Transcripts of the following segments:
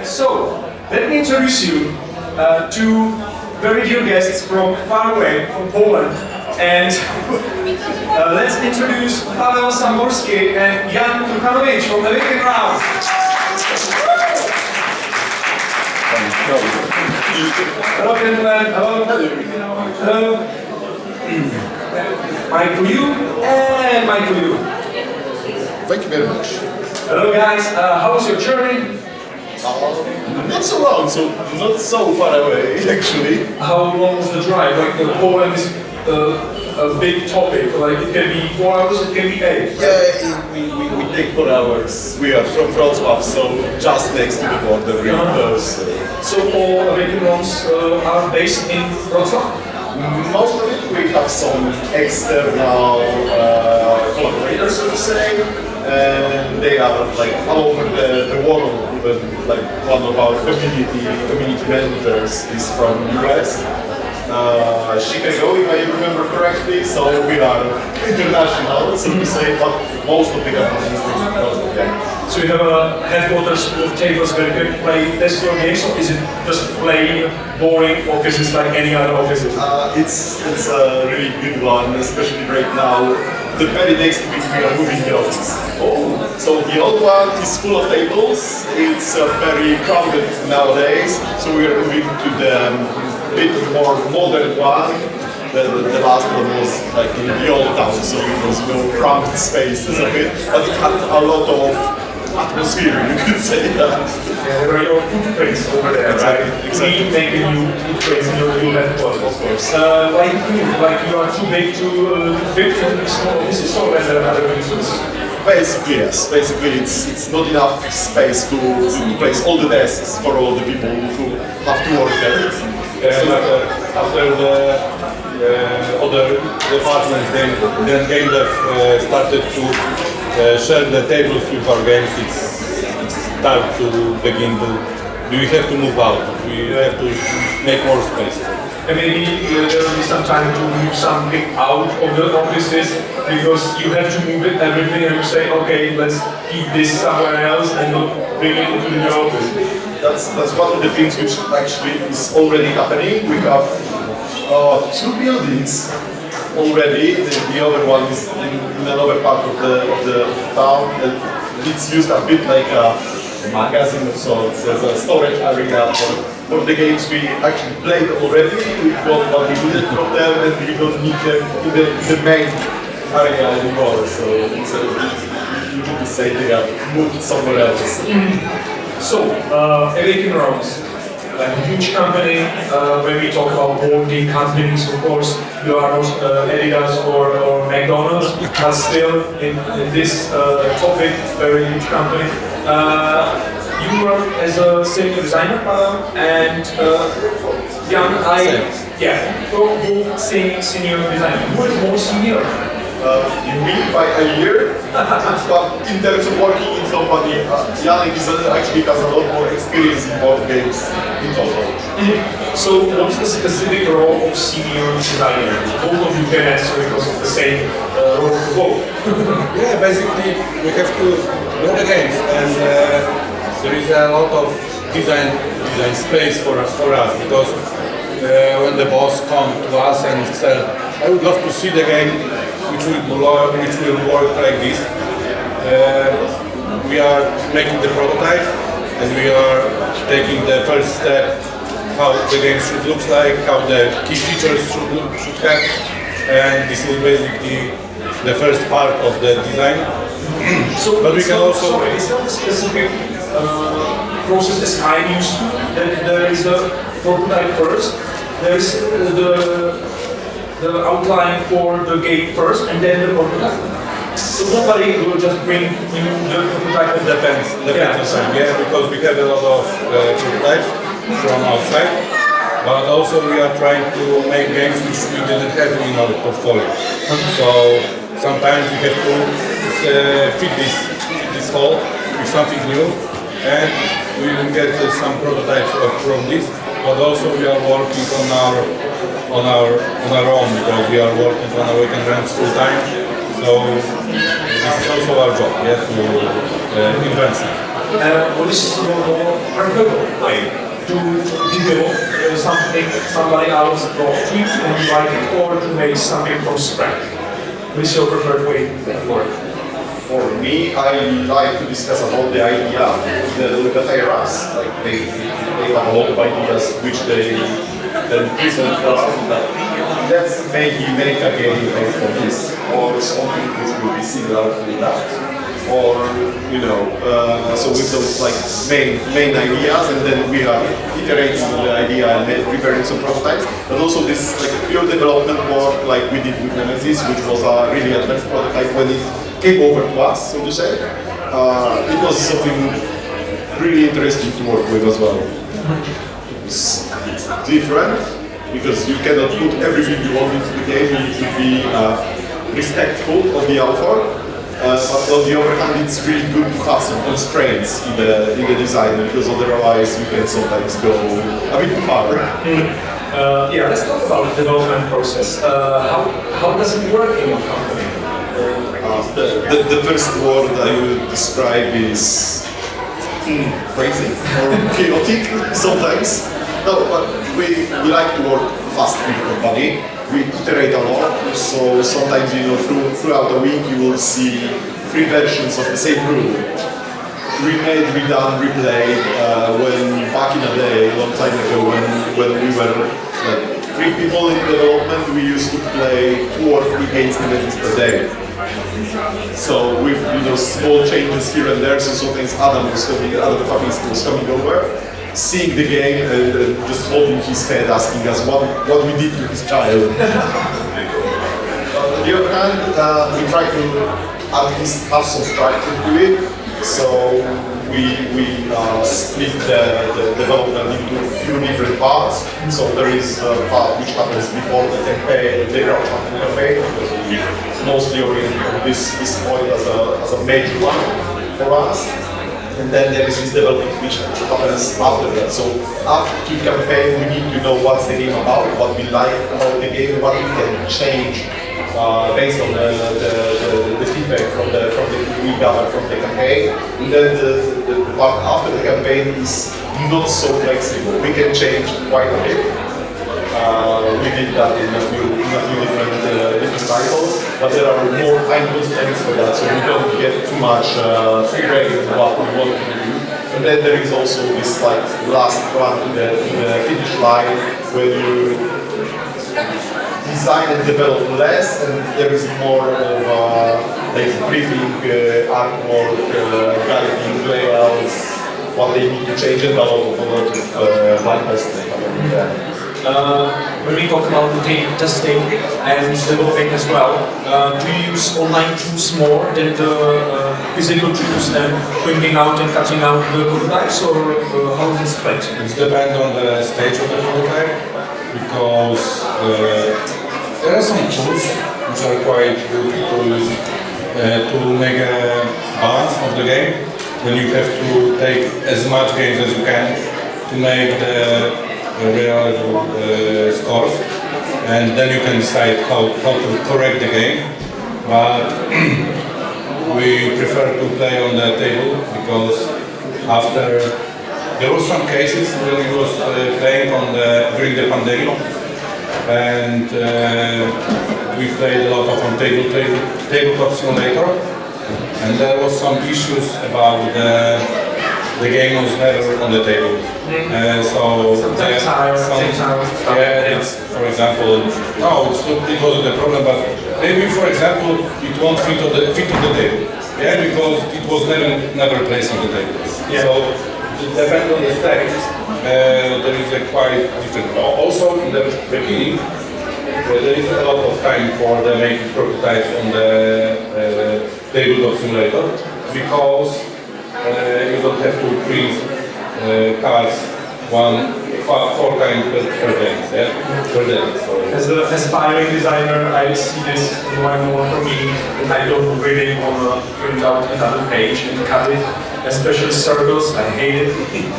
So, let me introduce you to very dear guests from far away, from Poland. And let's introduce Pawel Samborski and Janem Truchanowicz from Awaken Realms. Hello, gentlemen. Hello. Hello. Mic for you and mic for you. Thank you very much. Hello, guys. How was your journey? Not so long, so not so far away, actually. How long was the drive? Like, Poland is a big topic. Like, it can be 4 hours, it can be 8. Yeah, we take 4 hours. We are from Wrocław, so just next to the border. So all Awaken Realms are based in Wrocław? Most of it, we have some external collaborators, so to say, and they are like all over the world. Even like one of our community managers is from US. Chicago, if I remember correctly, so we are international, so to say, but most of the companies are. So you have a headquarters full of tables where you can play desktop games, or is it just plain, boring offices like any other offices? It's a really good one, especially right now. The very next week we are moving the office. Oh. So the old one is full of tables, it's very crowded nowadays, so we are moving to the bit more modern one. The last one was like in the old town, so it was cramped spaces a bit, but it had a lot of atmosphere, you could say that. Yeah, there are your footprints over there, exactly, right? Exactly. We make a new footprints in your new headquarters. Of course. Like you are too big to fit into these small offices, or is there another reasons? Basically, yes. Basically, it's not enough space to place all the desks for all the people who have to work there. After the other departments, then game dev started to share the tables with our games. It's time to begin to. We have to move out. We have to make more space. And maybe there will be some time to move something out of the offices because you have to move it, everything, and you say, okay, let's keep this somewhere else and not bring it into the office. That's one of the things which actually is already happening. We have 2 buildings already. The other one is in another part of the town. And it's used a bit like a magazine of sorts, as a storage area for the games we actually played already. We got what we needed from them, and we don't need them in the main area anymore. So it's you could say they are moved somewhere else. So, Awaken Realms, a huge company. When we talk about board game companies, of course, you are not Adidas or McDonald's, but still in this topic, very huge company. You work as a senior designer, and Jan, both senior designer. Who is more senior? You mean by a year? But in terms of working in company, Janek actually has a lot more experience in board games in total. So what is the specific role of senior designer? Both of you can answer because it's the same role for both. Yeah, basically we have to know the games, and there is a lot of design space for us because when the boss comes to us and says, I would love to see the game which will work like this. We are making the prototype and we are taking the first step how the game should look like, how the key features should have, and this is basically the first part of the design. But we can also... Is there a specific process as I'm used to, that there is a prototype first, there is the outline for the game first, and then the prototype. So nobody will just bring you the prototype. Depends on time, yeah, because we have a lot of prototypes from outside, but also we are trying to make games which we didn't have in our portfolio. So sometimes we have to fit this hole with something new, and we will get some prototypes from this. But also we are working on our own because we are working on Awaken Realms full time. So this is also our job, yeah, to invent something. what is your more preferable way to develop something somebody else brought to you and you like it, or to make something from scratch? What is your preferred way of work? For me, I like to discuss about the idea with the players. Like they have a lot of ideas which they then present for us. Let's maybe make a game based on this, or something which will be similar to that. Or so with those like main ideas, and then we are iterating on the idea and preparing some prototypes. But also this like pure development work, like we did with Nemesis, which was a really advanced prototype when it came over to us, so to say. It was something really interesting to work with as well. It's different because you cannot put everything you want into the game. You need to be respectful of the author. But on the other hand, it's really good to have some constraints in the design, because otherwise you can sometimes go a bit too far. Yeah, let's talk about the development process. How does it work in your company? The first word I would describe is crazy or chaotic sometimes. No, but we like to work fast with the company. We iterate a lot, so sometimes throughout the week you will see 3 versions of the same rule. Remade, redone, replayed. When back in the day, a long time ago, when we were like 3 people in development, we used to play 2 or 3 games per day. So with small changes here and there, so sometimes Adam was coming over, seeing the game and just holding his head, asking us what we did to his child. On the other hand, we try to at least have some structure to it. So we split the development into a few different parts. So there is a part which happens before the campaign, the crowdfunding campaign, because we mostly oriented on this point as a major one for us. And then there is this development which happens after that. So after the campaign, we need to know what's the game about, what we like about the game, what we can change based on the feedback from we gather from the campaign. And then the part after the campaign is not so flexible. We can change quite a bit. We did that in a few different titles, but there are more time constraints for that, so we don't get too much free reign in what we want to do. And then there is also this like last run to the finish line where you design and develop less, and there is more of like briefing, artwork, guiding layouts, what they need to change, and a lot of blind testing happening there. When we talk about the testing and developing as well, do you use online tools more than the physical tools and printing out and cutting out the prototypes, or how is it split? It depends on the stage of the prototype, because there are some tools which are quite good to use to make a balance of the game. Then you have to take as much games as you can to make the reliable scores, and then you can decide how to correct the game. But we prefer to play on the table, because after there were some cases when we was playing during the pandemic, and we played a lot of on tabletop simulator, and there was some issues about the game was never on the table. It's, for example, it wasn't a problem, but maybe, for example, it won't fit on the table. Yeah, because it was never placed on the table. Yeah. So it depends on the stage. There is a quite different. Also, in the beginning, there is a lot of time for the making prototypes on the tabletop simulator, because you don't have to print cards 4 times per day. Yeah? Per day. Sorry. As an aspiring designer, I see this more and more for me, and I don't really want to print out another page and cut it. especially circles. I hate it.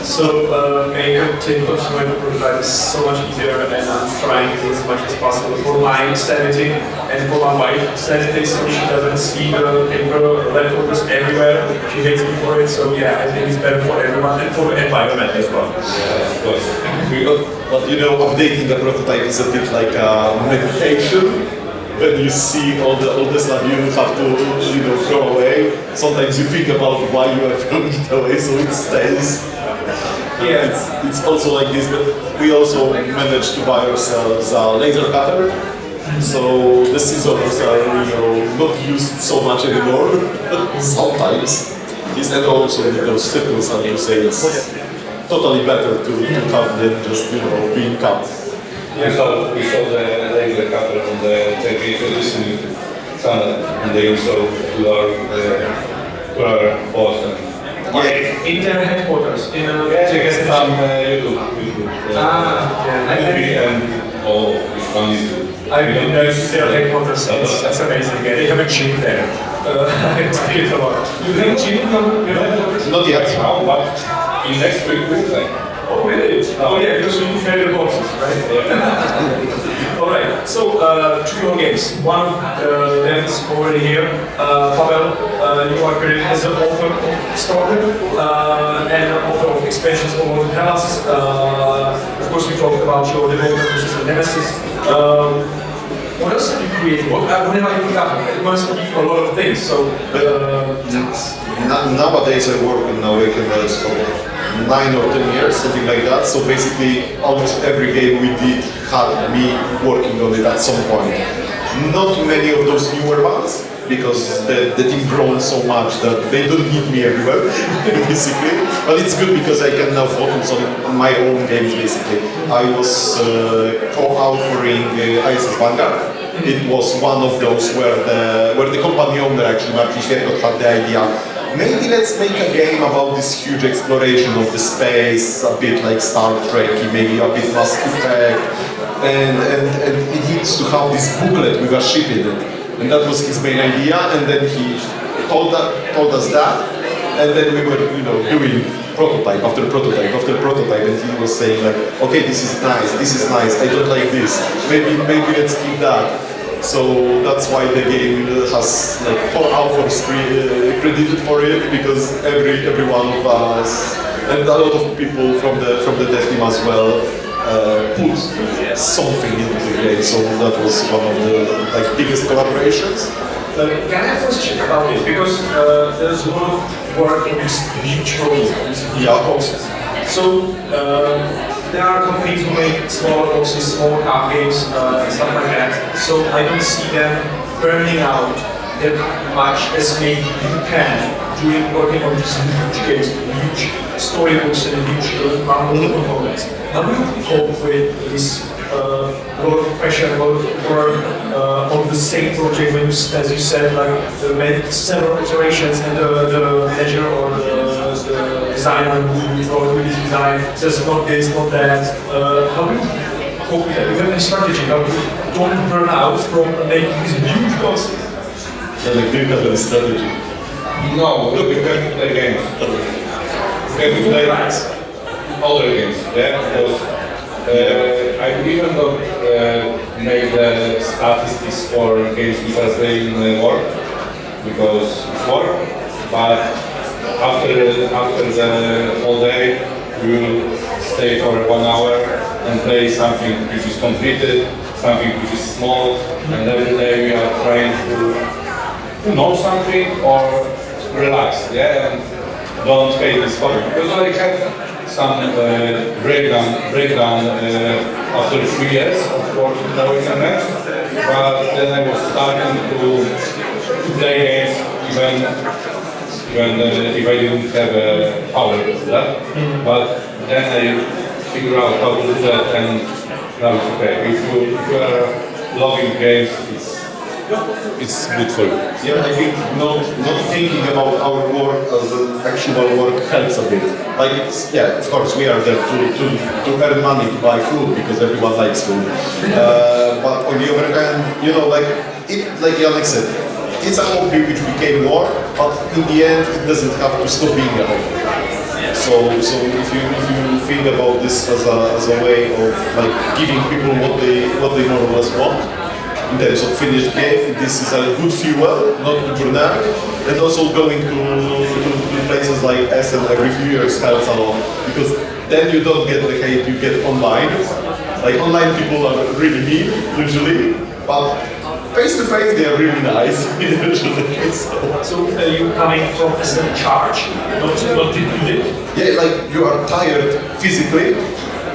So make a tabletop simulator prototype is so much easier, and I'm trying to do as much as possible for my sanity and for my wife's sanity, so she doesn't see the paper leftovers everywhere. She hates me for it. So yeah, I think it's better for everyone and for the environment as well. Yeah, of course. But you know, updating the prototype is a bit like a meditation. When you see all the stuff you have to, you know, throw away, sometimes you think about why you are throwing it away, so it stays. Yeah. It's also like this, but we also managed to buy ourselves a laser cutter. So the scissors are, you know, not used so much anymore. Sometimes. And also those circles, I would say it's totally better to have than just, you know, being cut. We saw the laser cutter on the TV edition channel, and they also to our boss. In their headquarters, in Check some YouTube. Movie and all this one is good. I've been there to their headquarters. That's amazing. Yeah, they have a gym there. I like it a lot. You have a gym in your headquarters? Not yet. But in next week we'll say. Oh really? Oh yeah, because you carry the boxes, right? Yeah. All right. So 2 more games. One of them is already here. Pawel, you are credited as the author of Starter and author of expansions for Modern Hellas. Of course, we talked about your development, which is the Nemesis. What else have you created? What have you forgotten? It must be a lot of things. So Nowadays I work in Awaken Realms for 9 or 10 years, something like that. So basically, almost every game we did had me working on it at some point. Not many of those newer ones, because the team grown so much that they don't need me everywhere, basically. But it's good because I can now focus on my own games, basically. I was co-authoring ISS Vanguard. It was one of those where the company owner, actually, Martin Świerkot, had the idea. Maybe let's make a game about this huge exploration of the space, a bit like Star Trek, maybe a bit Mass Effect, and it needs to have this booklet with a ship in it. And that was his main idea, and then he told us that, and then we were, you know, doing prototype after prototype after prototype, and he was saying like, okay, this is nice, I don't like this, maybe let's keep that. So that's why the game has like 4 authors credited for it, because every one of us and a lot of people from the dev team as well put something into the game. So that was one of the biggest collaborations. Can I have a question about this? Because there's a lot of work in this huge process. So there are companies who make small boxes, small card games, stuff like that. So I don't see them burning out that much as maybe you can during working on these huge games, huge storybooks and huge components. How do you cope with this a lot of pressure, a lot of work on the same project when you, as you said, like made several iterations and the manager or the designer who wrote with this design says not this, not that. How do you cope with that? You have any strategy how to don't burn out from making these huge boxes? Do you have any strategy? No, look, we have to play games. We have to play other games, yeah? Because I even not make the statistics for games which are playing work, because it's work, but after the whole day we will stay for 1 hour and play something which is completed, something which is small, and every day we are trying to know something or relax, yeah, and don't hate this hobby. Because I have some breakdown after 3 years of working in Awaken Realms, but then I was starting to play games even if I didn't have power for that. But then I figured out how to do that, and now it's okay. If you are loving games, it's good for you. Yeah, I think not thinking about our work as an actual work helps a bit. Like it's, yeah, of course we are there to earn money to buy food because everyone likes food. But on the other hand, you know, like Janek said, it's a hobby which became more, but in the end it doesn't have to stop being a hobby. So if you think about this as a way of like giving people what they more or less want in terms of finished game, this is a good fuel, not to Brnohraní, and also going to places like Essen every few years helps a lot, because then you don't get the hate you get online. Like online people are really mean usually, but face to face they are really nice usually. So you coming from as a charge, not depleted? Yeah, like you are tired physically,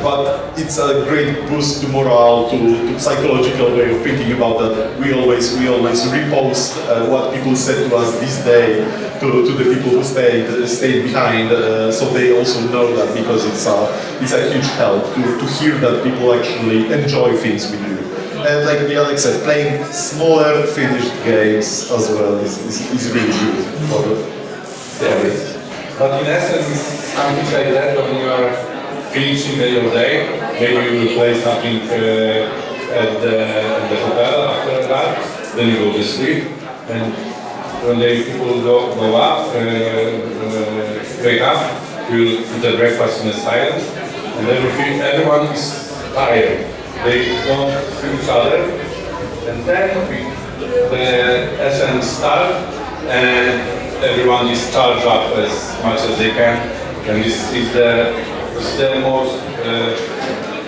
but it's a great boost to morale, to psychological way of thinking about that. We always repost what people said to us this day to the people who stayed behind, so they also know that, because it's a huge help to hear that people actually enjoy things with you. And like Alex said, playing smaller finished games as well is really good for it. But in essence, something like that, when you are finishing your day, maybe you will play something at the hotel after that, then you go to sleep, and when the people go up, wake up, you will eat the breakfast in silence, and everyone is tired. They don't see each other, and then the essence starts, and everyone is charged up as much as they can, and this is the most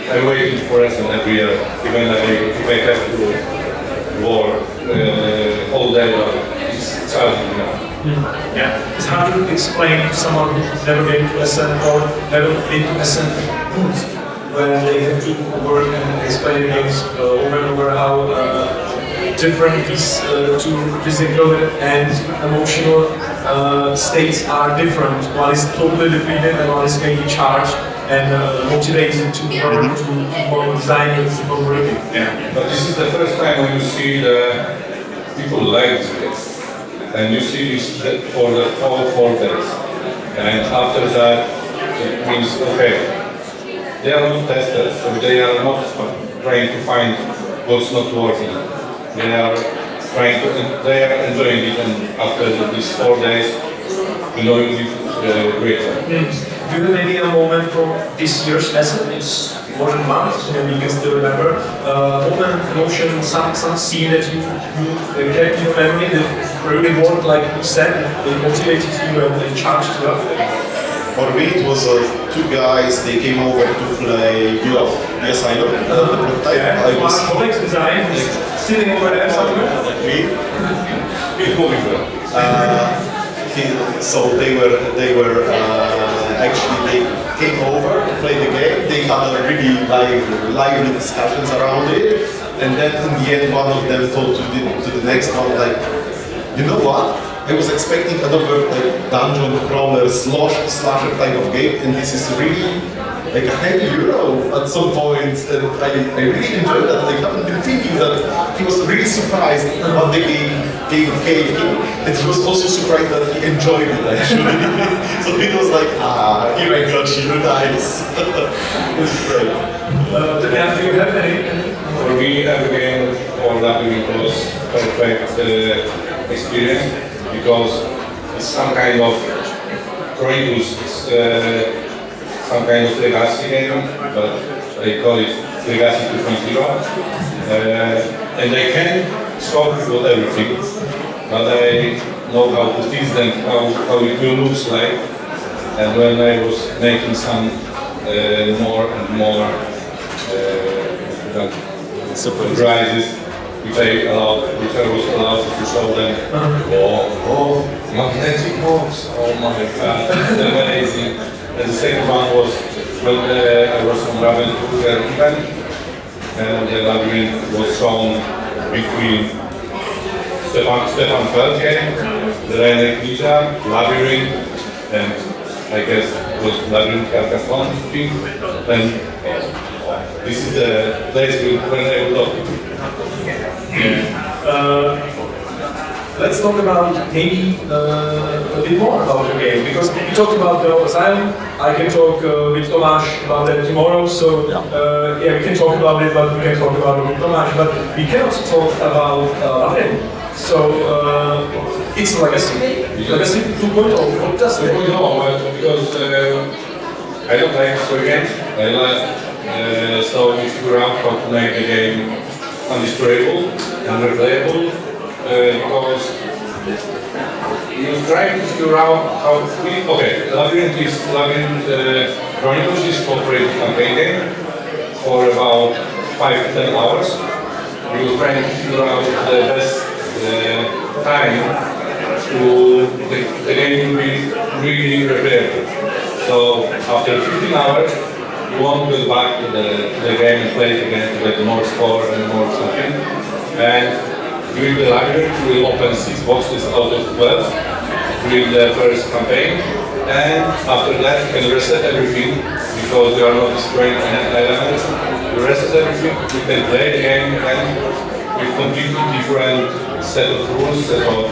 I'm waiting for Essen every year, even if I have to work all day, it's challenging now. Yeah. It's hard to explain to someone who's never been to Essen or never been to Essen booth, when they have to work and explain games over and over how different these two physical and emotional states are different. One is totally depleted and one is maybe charged and motivated to work, to keep on designing, keep on working. Yeah. But this is the first time when you see the people like this, and you see this for the whole 4 days, and after that it means okay. They are not testers, so they are not trying to find what's not working. They are enjoying it, and after these 4 days, you know it greater. Do you have maybe a moment from this year's lesson? It's more than a month, maybe you can still remember. Moment, emotion, some scene that you kept in your memory that really worked like you said, it motivated you and charged you up. For me, it was 2 guys. They came over to play Below. Yes, I know. The prototype. Yeah, I was complex design, sitting over there somewhere. me. So they came over to play the game. They had a really lively discussions around it, and then in the end, one of them told to the next one, like, you know what? I was expecting another like dungeon crawler slasher type of game, and this is really like a heavy Euro at some point, and I really enjoyed that. I haven't been thinking that he was really surprised what the game gave him, and he was also surprised that he enjoyed it actually. So it was like, here I got you, nice. It's great. Do you have any? For me, every game for that was perfect experience, because it's some kind of Chronicles, it's some kind of legacy game, but they call it Legacy 2.0. And I can solve with everything, but I know how to fix them, how it will look like. And when I was making some more and more surprises, which I was allowed to show them. Oh, magnetic box! Oh my God, it's amazing! And the second one was when I was on Ravensburg event, and the labyrinth was shown between Stefan Feld game, the Renek Ninja, Labyrinth, and I guess it was Labyrinth Carcassonne thing. And this is the place when I would love to. Let's talk about maybe a bit more about the game, because we talked about the Asylum. I can talk with Tomáš about that tomorrow, so we can talk about it, but we can talk about it with Tomáš. But we can also talk about Labyrinth. So it's legacy. Legacy 2.0. What does it mean? No, because I don't like story games. I like so we figure out how to make the game undestroyable and replayable because you try to figure out how Labyrinth Truchanowicz is cooperative campaign game for about 5 to 10 hours. We were trying to figure out the best time to the game will be really replayable. So after 15 hours, you won't go back to the game and play it again to get more score and more something. And during the labyrinth, we will open 6 boxes out of 12 during the first campaign. And after that, you can reset everything because we are not destroying any element. You reset everything, you can play the game and with completely different set of rules, set of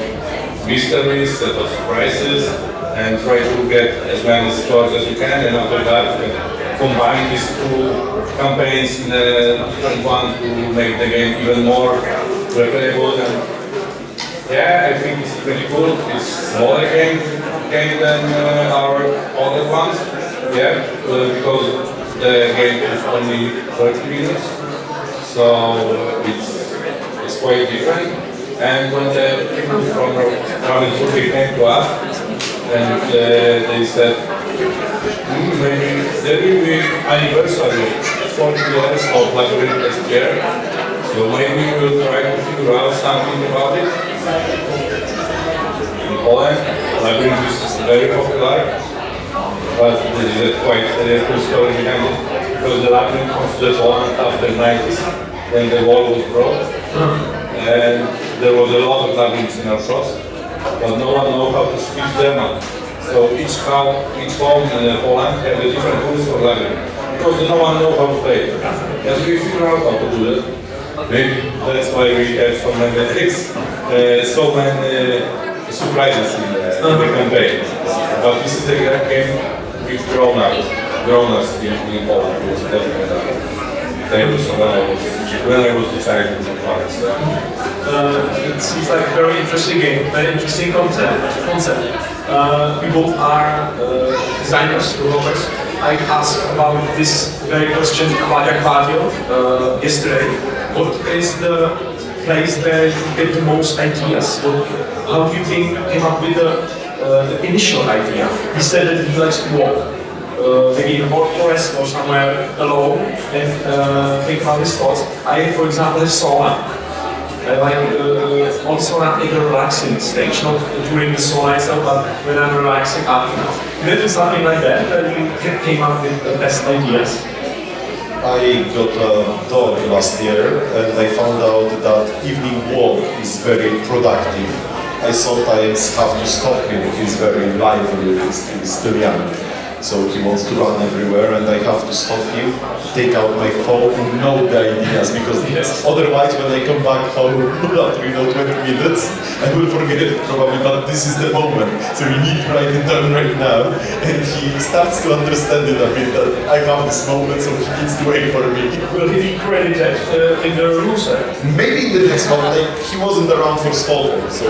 mysteries, set of surprises, and try to get as many scores as you can. And after that, you can combine these two campaigns in a different one to make the game even more replayable. And yeah, I think it's pretty cool. It's smaller game than our other ones. Yeah, because the game is only 30 minutes, so it's quite different. And when the people from Truchanowicz came to us, and they said, maybe there will be anniversary, 40 years of Labyrinth next year, so maybe we'll try to figure out something about it. In Poland, Labyrinth is very popular, but there is a quite cool story behind it, because the Labyrinth comes to Poland after the 90s, when the wall was broke, and there was a lot of labyrinths in our shops, but no one knows how to speak German. So each home in Poland had a different rules for labyrinth, because no one knows how to play it. And we figure out how to do that. Maybe that's why we have so many tricks, so many surprises in the campaign. But this is a great game with grown-ups in Poland. It was definitely when I was deciding to play. It seems like a very interesting game, very interesting concept. We both are designers, developers. I asked about this very question to yesterday. What is the place where you get the most ideas? How do you came up with the initial idea? He said that he likes to walk. Maybe in a forest or somewhere alone and think about his thoughts. I, for example, have sauna. I like also not in a relaxing stage, not during the sauna itself, but when I'm relaxing afterwards. You do something like that, you came up with the best ideas. I got a dog last year and I found out that evening walk is very productive. I sometimes have to stop him, he's very lively, he's still young. So he wants to run everywhere and I have to stop him, take out my phone and note the ideas because otherwise when I come back home after 20 minutes, I will forget it probably, but this is the moment. So we need to write it down right now. And he starts to understand it a bit that I have this moment, so he needs to wait for me. Will he be credited in the rules? Maybe in the next one, like he wasn't around for Stockholm, so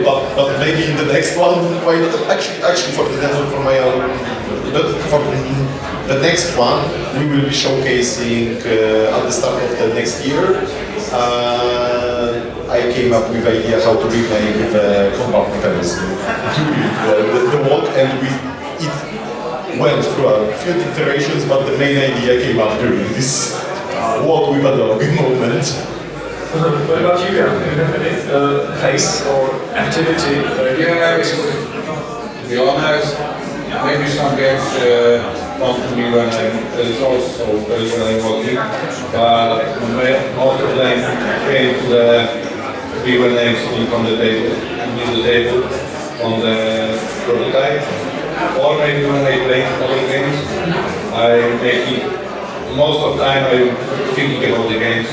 but maybe in the next one, why not? Actually for the for my own. For the next one, we will be showcasing at the start of the next year. I came up with the idea how to remake the combat mechanism during the walk, and it went through a few iterations, but the main idea came up during this walk with a dog moment. What about you, Jan? Do you have any place or activity? Yeah, to be honest, maybe some games come to me when I'm also when I'm working, but most of them came to the bigger names on the table, on the prototype, or maybe when I play other games, I make it, most of the time I'm thinking about the games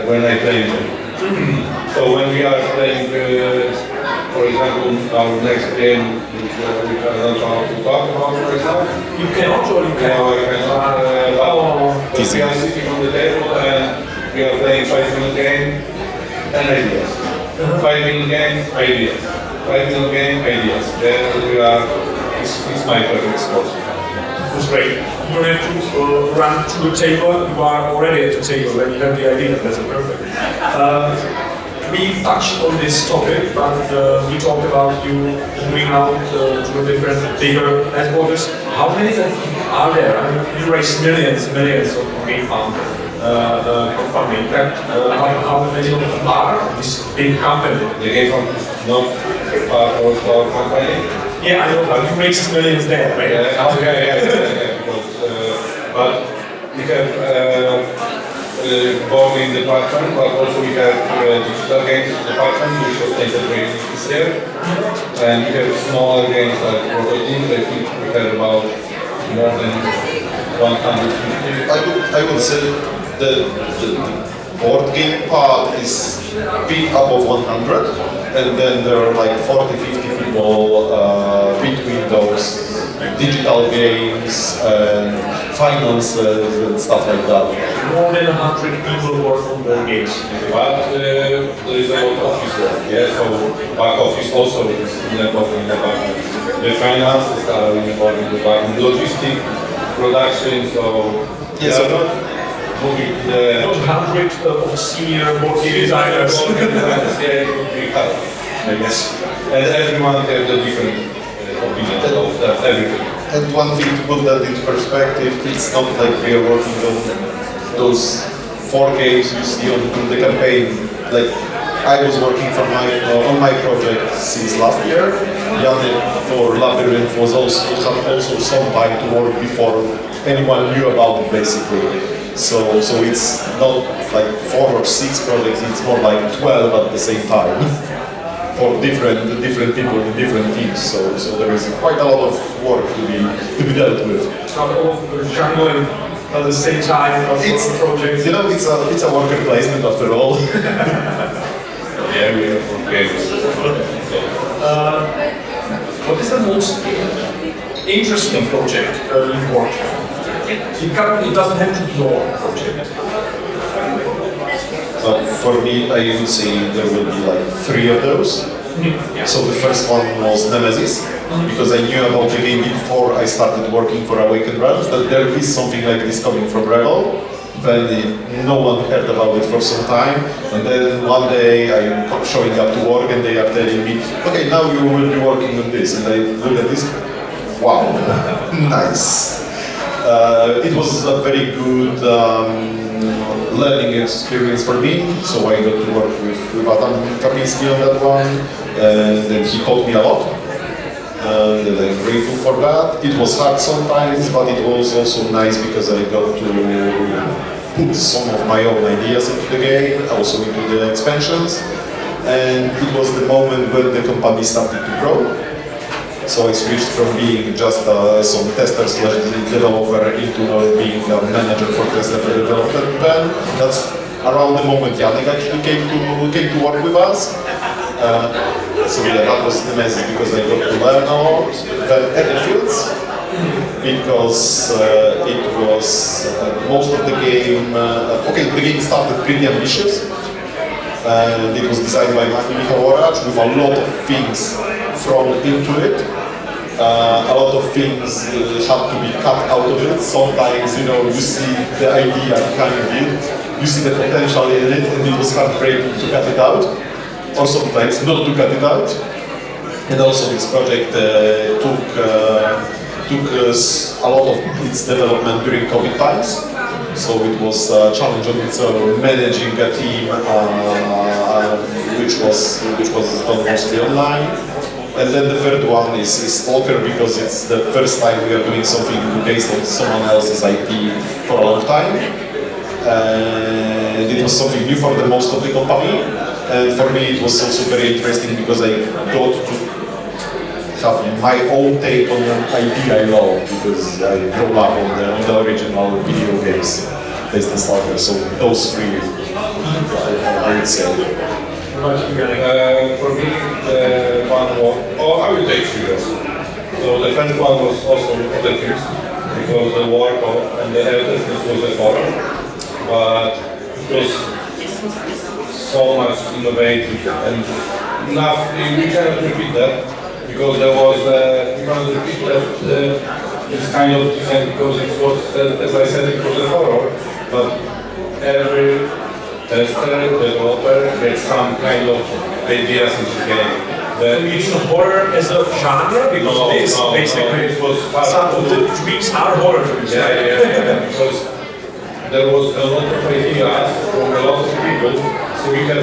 when I play them. So when we are playing, for example, our next game, which we cannot talk about right now. You cannot or you can? No, I cannot. But we are sitting on the table and we are playing 5-minute game and ideas. fighting game ideas. Fighting game ideas. Then we are. It's my favorite sport. That's great. You don't have to run to the table, you are already at the table when you have the idea. That's perfect. We touched on this topic, but we talked about you moving out to the different bigger headquarters. How many are there? I mean, you raise millions of game fund funding. How many of them are this big company? The game fund is not part of our company. Yeah, I know, but you raise millions there, right? Yeah. Because, but we have boarding department, but also we have digital games department, which was integrated this year. And we have smaller games like prototypes. I think we have about more than 150. I would say the board game part is big above 100, and then there are like 40-50 people between those digital games and finances and stuff like that. More than 100 people work on board games. But there is a lot of office work, yeah, so back office also is involved in the back. The finances are involved in the back, logistics, production, so yeah, so moving the... Not 100 of senior board game designers. Yeah, it would be hard, I guess. And everyone has a different opinion of everything. And one thing to put that into perspective, it's not like we are working on those 4 games you see on the campaign. Like I was working for on my project since last year. Janem for Labyrinth was also some time to work before anyone knew about it, basically. So it's not like 4 or 6 projects, it's more like 12 at the same time for different people in different teams. So there is quite a lot of work to be dealt with. Not all juggling at the same time of projects. You know, it's a worker placement after all. Yeah, we have games. What is the most interesting project you worked on? It doesn't have to be your project. For me, I would say there will be like 3 of those. Yeah. So the first one was Nemesis, because I knew about the game before I started working for Awaken Realms, that there is something like this coming from Rebel. Then no one heard about it for some time, and then one day I'm showing up to work and they are telling me, okay, now you will be working on this, and I look at this, wow, nice. It was a very good learning experience for me, so I got to work with Adam Kapinski on that one, and he taught me a lot. And I'm grateful for that. It was hard sometimes, but it was also nice because I got to put some of my own ideas into the game, also into the expansions. And it was the moment when the company started to grow. So I switched from being just some tester/developer into being a manager for tester development. Then that's around the moment Janek actually came to work with us. So yeah, that was Nemesis because I got to learn a lot. Then Fields, because it was most of the game. The game started pretty ambitious, and it was designed by Michał Oracz with a lot of things thrown into it. A lot of things had to be cut out of it. Sometimes, you see the idea behind it, you see the potential in it, and it was heartbreaking to cut it out. Or sometimes not to cut it out. And also this project took us a lot of its development during COVID times. So it was a challenge on its own, managing a team which was done mostly online. And then the third one is Stalker, because it's the first time we are doing something based on someone else's IP for a long time. And it was something new for the most of the company. And for me it was also very interesting because I got to have my own take on an IP I love, because I grew up on the original video games based on Stalker. So those 3, I would say. For me, the one was, I will take 3 also. So the first one was also the first, because the Warcraft and the Elder was a horror, but it was so much innovative and not, we cannot repeat that because there was, we cannot repeat that this kind of design because it was, as I said, it was a horror, but every tester, developer gets some kind of ideas in the game. You use horror as a genre because basically it was some of the dreams are horror films. Yeah, because there was a lot of ideas from a lot of people, so we have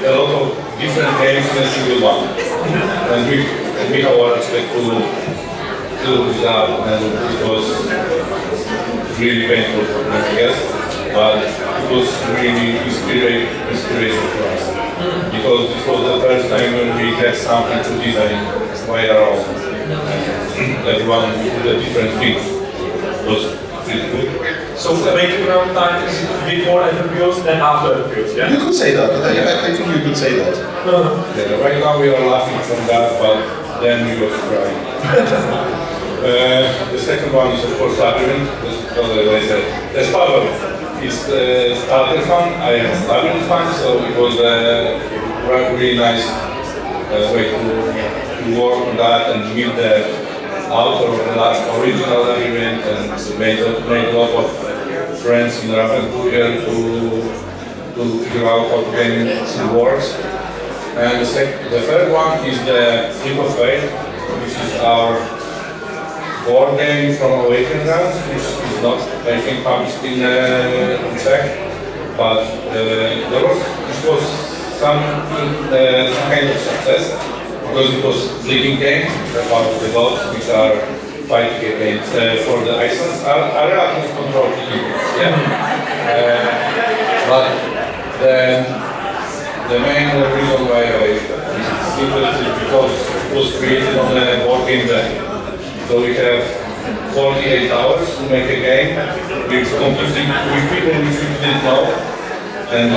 a lot of different games in a single one, and we have our respect to that, and it was really painful for me, I guess, but it was really inspiration for us. Because this was the first time when we had something to design by our own. Everyone with a different things was pretty good. So the making around time is before FPOs and after FPOs, yeah? You could say that. I think you could say that. Yeah, right now we are laughing from that, but then we was crying. The second one is of course Labyrinth, as I said. As Pawel is starter fan, I am Labyrinth fan, so it was a really nice way to work on that and meet the author of the original Labyrinth and made a lot of friends in Ravensburger to figure out how the game works. And the third one is the Flip of Fate, which is our board game from Awaken Realms, which is not, I think, published in Czech, but this was some kind of success because it was a leading game about the gods which are fighting against for the Icelands are relatively controlled games. Yeah. But the main reason why I think it is because it was created on a board game day. So we have 48 hours to make a game with people which we didn't know, and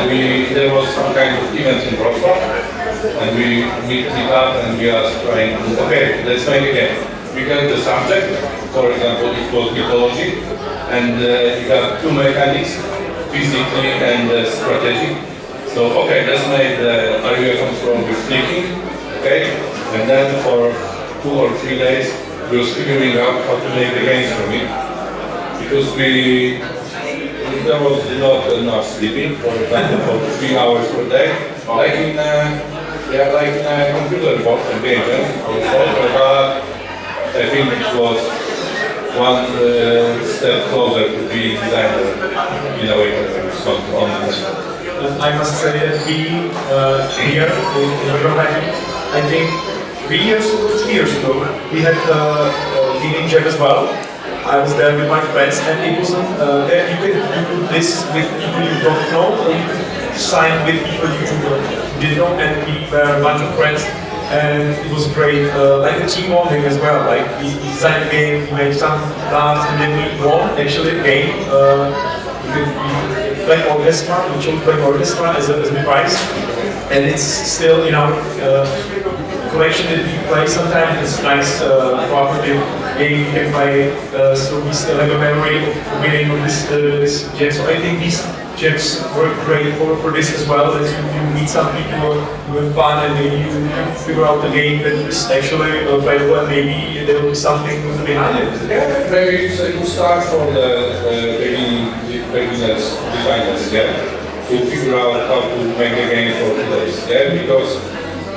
there was some kind of event in Wrocław, and we meet it up and we are trying to, okay, let's make a game. We got the subject, for example, it was mythology, and we got two mechanics, physically and strategy. So, okay, let's make the area control with flicking, okay, and then for 2 or 3 days, we were figuring out how to make the games from it, because there was not enough sleeping, for example, for 3 hours per day, like in a computer game. But I think it was one step closer to be designer in a way that it's not on. I must say that we here in Brnohraní, I think 2 years ago, we had Leading Jam as well. I was there with my friends, and it wasn't there. You could do this with people you don't know, or you could sign with people you didn't know, and we were a bunch of friends, and it was great, like a team bonding as well. Like we designed a game, we made some plans, and then we won actually a game. We played orchestra, we chose playing orchestra as a prize, and it's still in our collection that we play sometimes. It's nice cooperative game you can play, so we still have a memory of winning on this jam. So I think these jams work great for this as well, that you meet some people who have fun and maybe you figure out the game that is actually playable and maybe there will be something behind it. Yeah, maybe it's a good start for the beginners, designers, yeah, to figure out how to make a game for today, yeah, because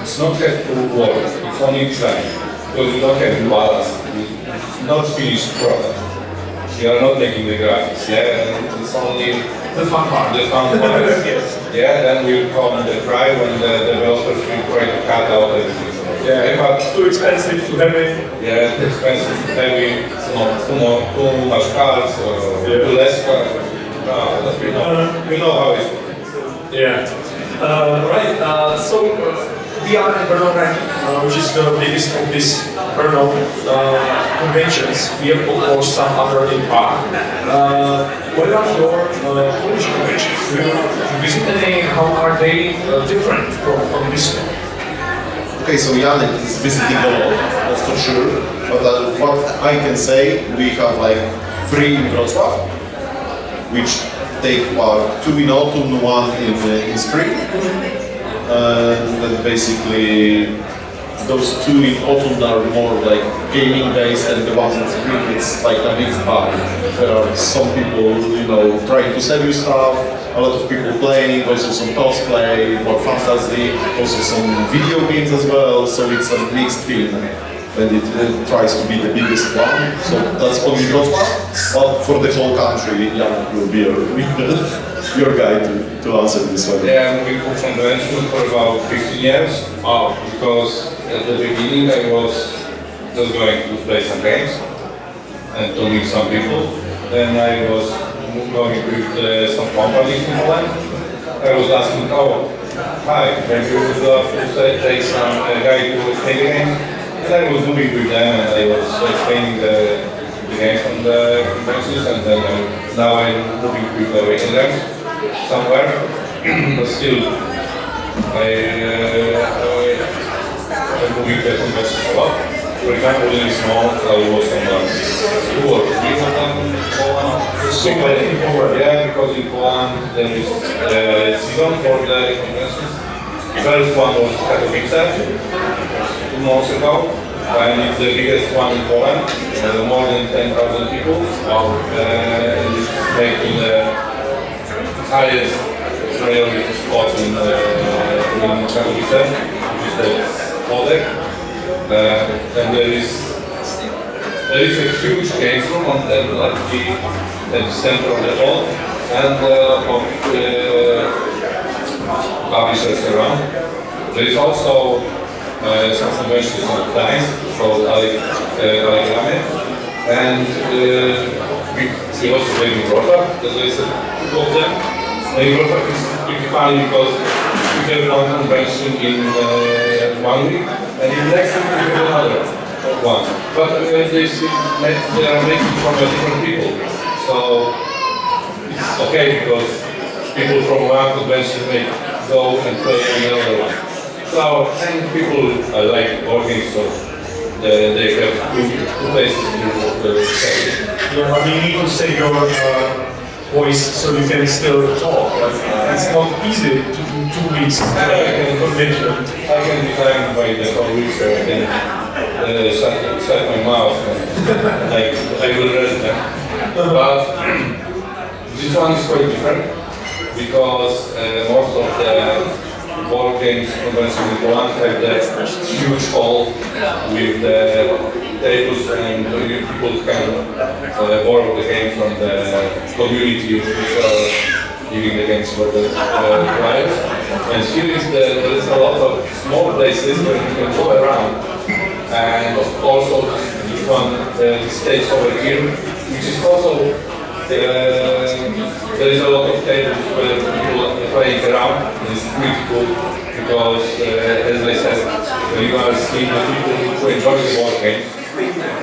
it's not have to work, it's only design, because you don't have ballast, it's not finished product. You are not making the graphics, yeah, and it's only the fun part. Yes. Yeah, then will come the cry when the developers will try to cut out everything. Yeah, but too expensive, too heavy. Yeah, too expensive, too heavy, too much cards, or too less cards. No, we know how it's working. Yeah. Right, so we are in Brnohraní, which is the biggest of these Brno conventions. We have, of course, some other in Prague. What about your Polish conventions? Do you visit any? How are they different from this one? Okay, so Janem is visiting a lot, that's for sure. But what I can say, we have like 3 in Wrocław, which take part, 2 in autumn, 1 in spring. And then basically those 2 in autumn are more like gaming based, and the ones in spring it's like a mixed bag. There are some people, trying to sell you stuff, a lot of people playing, also some cosplay, more fantasy, also some video games as well, so it's a mixed film. And it tries to be the biggest one, so that's only Wrocław, but for the whole country, Janem will be your guy to answer this one. Yeah, I'm moving from convention for about 15 years, because at the beginning I was just going to play some games and to meet some people. Then I was going with some companies in Poland. I was asking, hi, maybe you would love to take some guy to play the games? And I was moving with them and I was explaining the games from the conventions, and then now I'm moving with the Awaken Realms somewhere, but still I'm moving the conventions a lot. For example, in small, I was on 2 or 3 of them in Poland. Yeah, because in Poland there is a season for the conventions. The first one was Katowice, 2 months ago, and it's the biggest one in Poland. More than 10,000 people. It's making the highest priority spot in Katowice, which is the Polek. And there is a huge game room on the center of the hall, and of publishers around. There is also some conventions on Gdańsk called Awaken, and we also play in Rozhovor, because there is 2 of them. And Rozhovor is pretty funny because we have one convention in 1 week, and in the next week we have another one. But they are making from different people, so it's okay because people from one convention may go and play on another one. So, and people like working, so they have 2 places to stay. Yeah, I mean, you need to save your voice so you can still talk. It's not easy to do 2 weeks convention. I can design by the whole week, so I can shut my mouth and I will rest them. But this one is quite different, because most of the board games convention in Poland have the huge hall with the tables, and people can borrow the game from the community which are giving the games for the players. And here there is a lot of small places where you can go around. And also this one, the stage over here, which is also there is a lot of tables where people are playing around. It's pretty cool because, as I said, when you are seeing the people who enjoy the board games,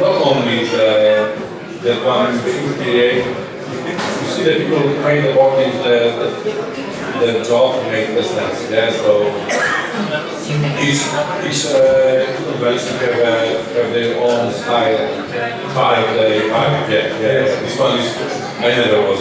not only the one in the PA, you see the people who play the board games, the job to make business. Yeah, so each convention have their own style. This one is, I never was.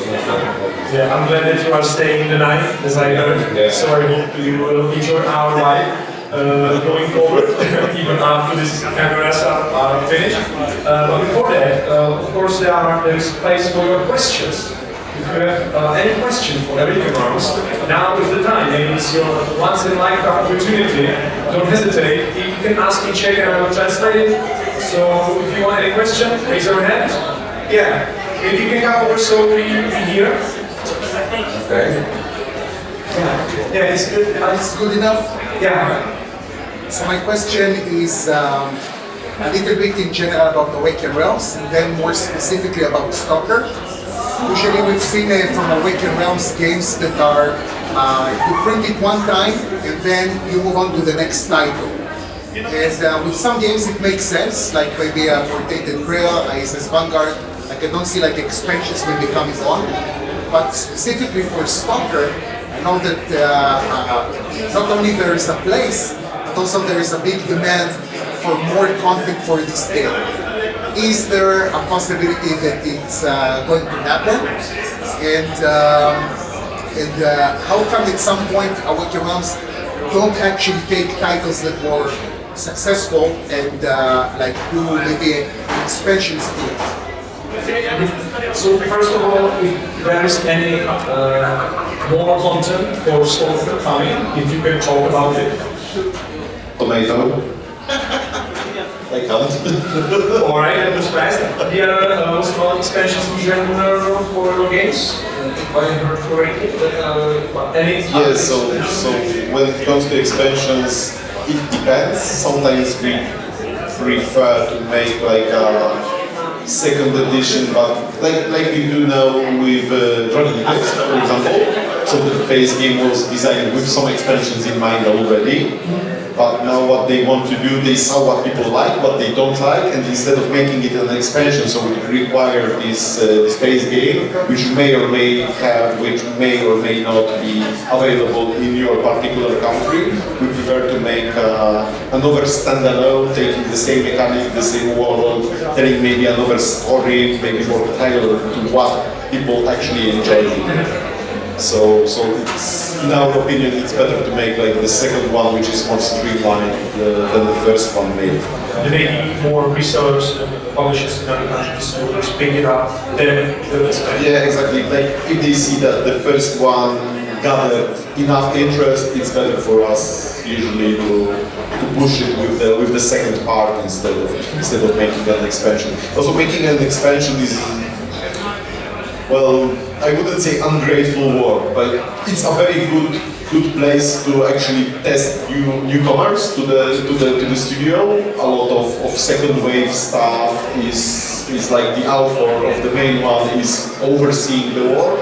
Yeah, I'm glad that you are staying the night, as I heard. Yeah. So I hope you will enjoy our life going forward, even after this cameras are finished. But before that, of course, there is place for your questions. If you have any question for Awaken Realms, now is the time. Maybe it's your once-in-a-lifetime opportunity. Don't hesitate. You can ask in Czech and I will translate it. So if you want any question, raise your hand. Yeah, maybe you can come over so we hear. Okay. Yeah, it's good. It's good enough. Yeah. So my question is a little bit in general about Awaken Realms, and then more specifically about Stalker. Usually we've seen from Awaken Realms games that are, you print it one time and then you move on to the next title. And with some games it makes sense, like maybe for Tainted Grail, ISS Vanguard, like I don't see like expansions maybe coming on. But specifically for Stalker, I know that not only there is a place, but also there is a big demand for more content for this game. Is there a possibility that it's going to happen? and how come at some point Awaken Realms don't actually take titles that were successful and like do maybe expansions to it? So first of all, if there is any more content for Stalker coming, if you can talk about it. Tomato. I can't. Alright, that was fast. There are small expansions in general for your games, if I heard correctly. Any? Yeah, so when it comes to expansions, it depends. Sometimes we prefer to make like a second edition, but like we do now with Truchanowicz, for example. So the base game was designed with some expansions in mind already. But now what they want to do, they saw what people like, what they don't like, and instead of making it an expansion, so it required this base game, which may or may not be available in your particular country. We prefer to make another standalone, taking the same mechanic, the same world, telling maybe another story, maybe more tailored to what people actually enjoy. So it's, in our opinion, it's better to make like the second one, which is more streamlined than the first one made. Maybe more resellers and publishers in other countries will just pick it up, then the expansion. Yeah, exactly. Like if they see that the first one gathered enough interest, it's better for us usually to push it with the second part instead of making an expansion. Also, making an expansion is, well, I wouldn't say ungrateful work, but it's a very good place to actually test newcomers to the studio. A lot of second wave stuff is like the alpha of the main one is overseeing the work,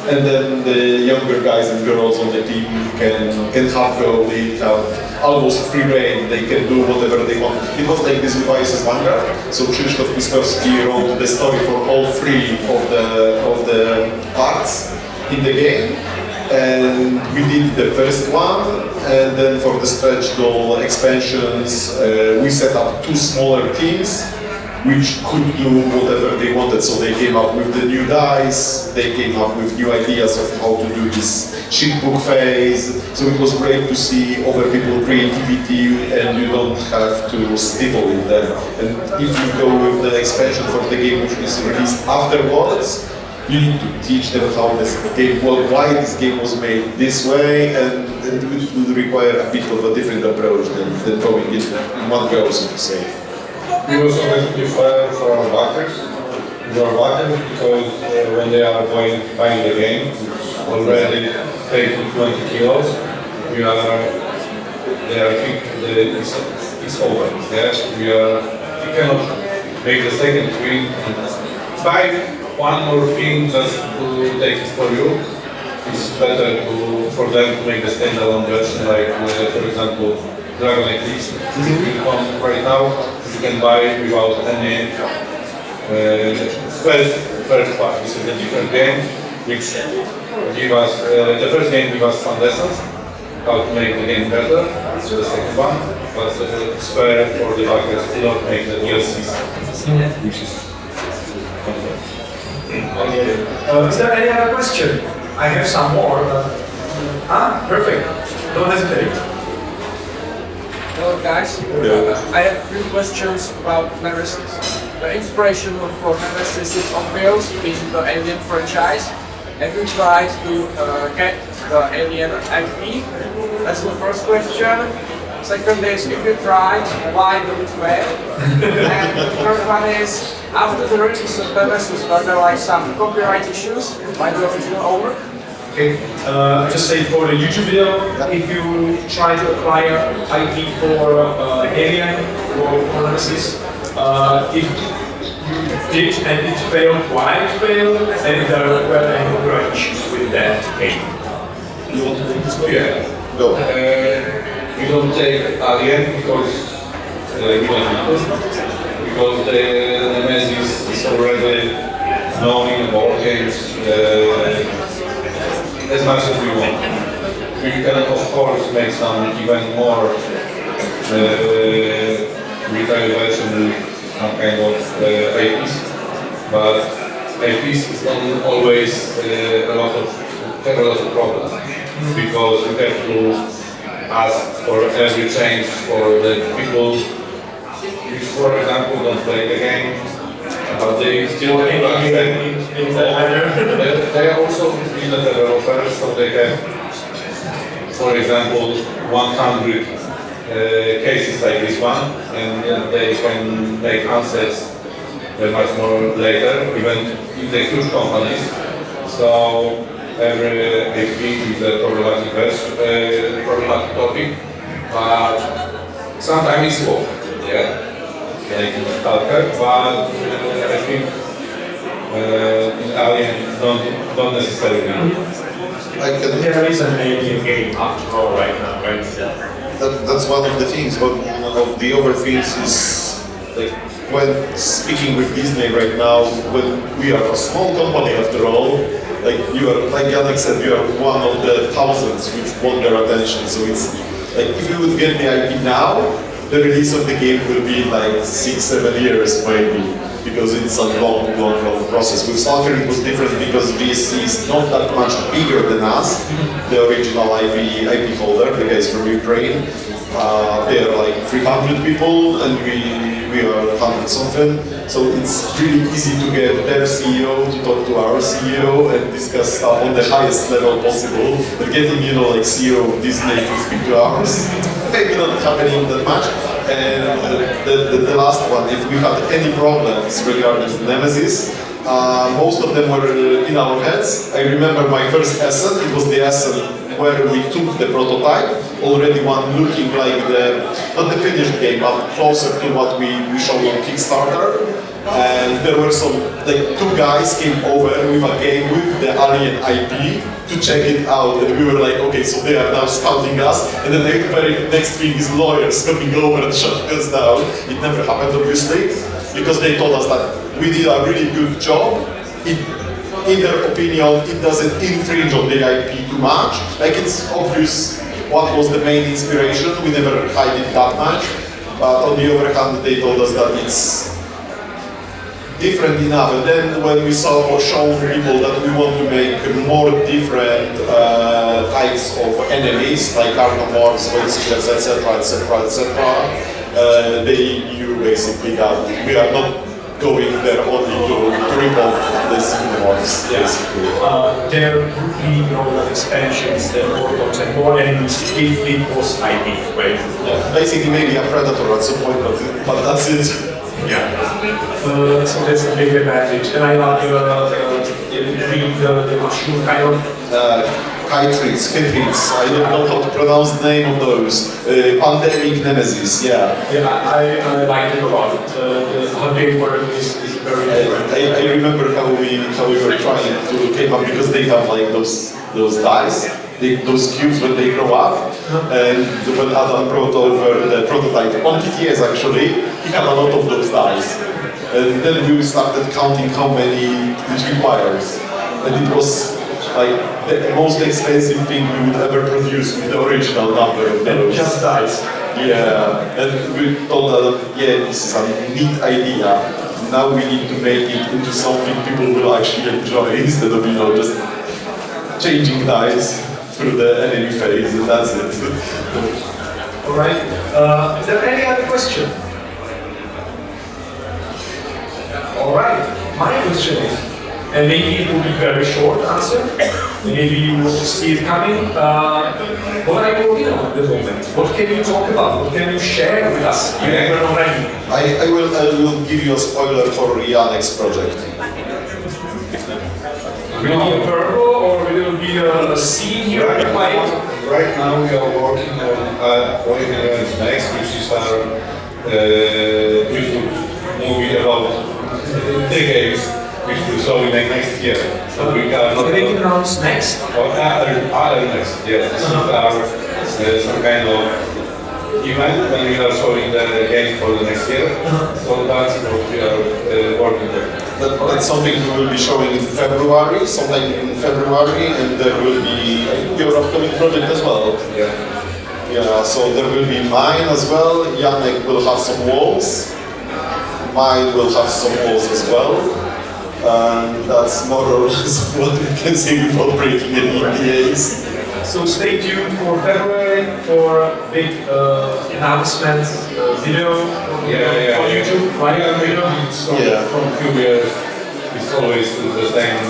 and then the younger guys and girls on the team can have go. They have almost free reign. They can do whatever they want. It was like this with ISS Vanguard. So Krzysztof Piskowski wrote the story for all three of the parts in the game, and we did the first one. And then for the stretch goal expansions, we set up two smaller teams, which could do whatever they wanted. So they came up with the new dice, they came up with new ideas of how to do this sheet book phase. So it was great to see other people's creativity, and you don't have to stifle in them. And if you go with the expansion for the game which is released afterwards, you need to teach them how this game, why this game was made this way, and it will require a bit of a different approach than going in one go, so to say. We also prefer for our backers because when they are buying the game, already taking 20 kilos, they are thinking it's over. Yeah? We cannot make the second win and buy one more thing just to take it for you. It's better for them to make the standalone version, like for example, Dragon Eclipse. Right now, you can buy without any first part. This is a different game, which give us the first game gives us fun lessons how to make the game better. It's the second one, but it's fair for the backers to not make the DLCs, which is Is there any other question? I have some more. Perfect. Don't hesitate. Hello guys, I have 3 questions about Nemesis. The inspiration for Nemesis is obvious in the Alien franchise. Have you tried to get the Alien IP? That's the first question. Second is, if you tried, why did it fail? And the third one is, after the release of Nemesis, were there like some copyright issues by the original owner? Okay, just say for the YouTube video, if you try to acquire IP for Alien or Nemesis, if you did and it failed, why it failed, and if there were any copyright issues with that game. You want to take this one? yeah. Go. We don't take Alien because we don't need to, because the Nemesis is already known in board games as much as we want. We can of course make some even more retail version with some kind of IPs, but IPs is not always a lot of problems because you have to ask for every change for the people which, for example, don't play the game, but they still have to accept. They are also business developers, so they have, for example, 100 cases like this one, and they can make answers much more later, even in the huge companies. So every AP is a problematic topic, but sometimes it's work, yeah, like in Stalker, but I think in Alien don't necessarily. There is an alien game after all right now, right? That's one of the things, but one of the other things is like when speaking with Disney right now, when we are a small company after all, like you are, like Janek said, you are one of the thousands which want their attention. So it's like if you would get the IP now, the release of the game will be like 6-7 years maybe, because it's a long process. With Stalker it was different because VSC is not that much bigger than us, the original IP holder, the guys from Ukraine. They are like 300 people and we are 100 something. So it's really easy to get their CEO to talk to our CEO and discuss stuff on the highest level possible. But getting, like CEO of Disney to speak to ours, maybe not happening that much. And the last one, if we had any problems regarding Nemesis, most of them were in our heads. I remember my first asset, it was the asset where we took the prototype, already one looking like not the finished game, but closer to what we showed on Kickstarter. And there were two guys came over with a game with the Alien IP to check it out, and we were like, okay, so they are now scouting us, and then the very next thing is lawyers coming over and shutting us down. It never happened, obviously, because they told us that we did a really good job. In their opinion, it doesn't infringe on the IP too much. Like, it's obvious what was the main inspiration, we never hide it that much, but on the other hand, they told us that it's different enough. And then when we saw or shown people that we want to make more different types of enemies, like carnivores, monsters, etc., they knew basically that we are not going there only to rip off the xenomorphs, basically. There would be expansions, more content, more enemies if it was IP, right? Yeah. Basically, maybe a predator at some point, but that's it. Yeah. So that's a big advantage. And I love the mushroom kind of. Chytrids, I don't know how to pronounce the name of those. Pandemic Nemesis, yeah. Yeah, I like it a lot. How they work is very different. I remember how we were trying to came up, because they have like those dice, those cubes when they grow up. And when Adam brought over the prototype on TTS, actually, he had a lot of those dice. And then we started counting how many it requires. And it was like the most expensive thing we would ever produce with the original number of those. Just dice. Yeah, and we thought that, yeah, this is a neat idea. Now we need to make it into something people will actually enjoy instead of, just changing dice through the enemy phase, and that's it. Alright, is there any other question? Alright, my question is, and maybe it will be very short answer, maybe you will see it coming. What are you working on at the moment? What can you talk about? What can you share with us? I will give you a spoiler for Janek's project. Will it be a purple or will it be a scene here? Right now we are working on Awaken Realms next, which is our YouTube movie about the games, which will show in next year. So we got Awaken Realms next? Or other next, yes. This is our some kind of event when we are showing the games for the next year. So that's what we are working on. That's something we will be showing in February, sometime in February, and there will be your upcoming project as well. Yeah. Yeah, so there will be mine as well. Janek will have some walls. Mine will have some walls as well. and that's more or less what we can say without breaking any NDAs. So stay tuned for February for a big announcement video on YouTube, right? So from few years, it's always the same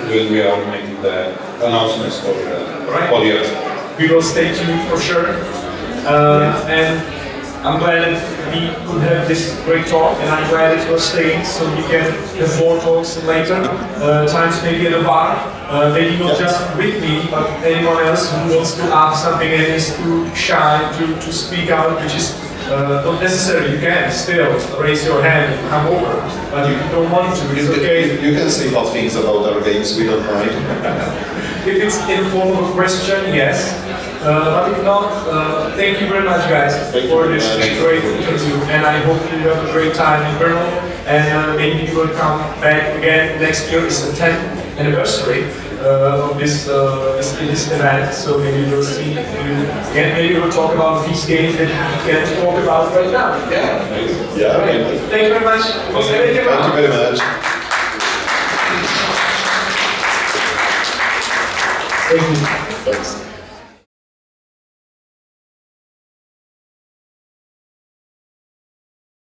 when we are making the announcements for the audience. We will stay tuned for sure. And I'm glad that we could have this great talk, and I'm glad that you're staying so we can have more talks later. Times maybe at a bar, maybe not just with me, but anyone else who wants to ask something and is too shy to speak out, which is not necessary. You can still raise your hand and come over, but if you don't want to, it's okay. You can say hot things about our games, we don't mind. If it's in the form of a question, yes. But if not, thank you very much, guys, for this great interview, and I hope you have a great time in Brno, and maybe you will come back again next year. It's the 10th anniversary of this event, so maybe we'll see you again. Maybe we'll talk about these games that we can talk about right now. Yeah. Right. Thank you very much. Thank you very much. Thank you. Thanks.